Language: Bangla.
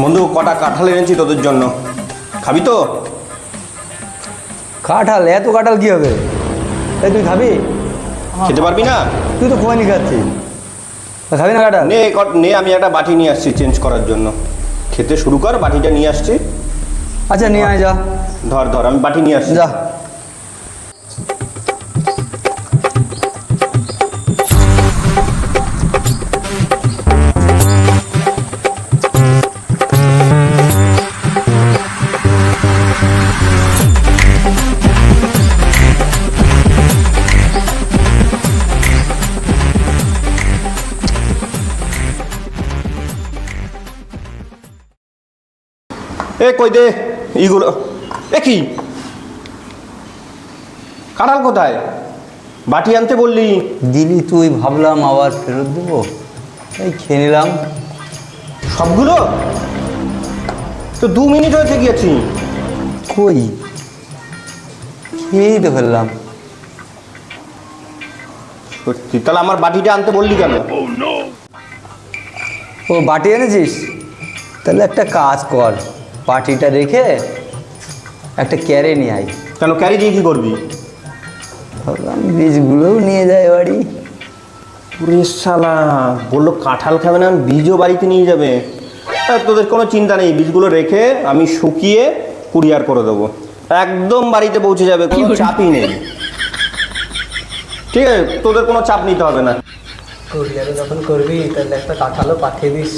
বন্ধু কটা কাঁঠাল এনেছি তোদের জন্য, খাবি তো? কাঁঠাল? এত কাঁঠাল কি হবে? এই তুই খাবি? খেতে পারবি না? তুই তো খোয়ানি খাচ্ছিস, খাবি না কাঁঠাল? নে আমি একটা বাটি নিয়ে আসছি চেঞ্জ করার জন্য। খেতে শুরু কর, বাটিটা নিয়ে আসছি। আচ্ছা নিয়ে আয়, যা। ধর আমি বাটি নিয়ে আসছি। যা। এ কই দে এইগুলো। এ কি কাঁঠাল কোথায়? বাটি আনতে বললি। দিলি তুই, ভাবলাম আবার ফেরত দেবো, এই খেয়ে নিলাম। সবগুলো তো 2 মিনিট হয়েছে গিয়েছি। কই, খেয়েই তো ফেললাম। সত্যি? তাহলে আমার বাটিটা আনতে বললি কেন? ও বাটি এনেছিস? তাহলে একটা কাজ কর, বাটিটা রেখে একটা ক্যারে নিয়ে আয়। কেন ক্যারি দিয়ে কি করবি? ভাবলাম বীজগুলোও নিয়ে যায় বাড়ি। পুরে শালা বললো কাঁঠাল খাবে না, বীজও বাড়িতে নিয়ে যাবে। তোদের কোনো চিন্তা নেই, বীজগুলো রেখে আমি শুকিয়ে কুরিয়ার করে দেবো, একদম বাড়িতে পৌঁছে যাবে, কোনো চাপই নেই। ঠিক আছে, তোদের কোনো চাপ নিতে হবে না। কুরিয়ারে যখন করবি তাহলে একটা কাঁঠালও পাঠিয়ে দিস।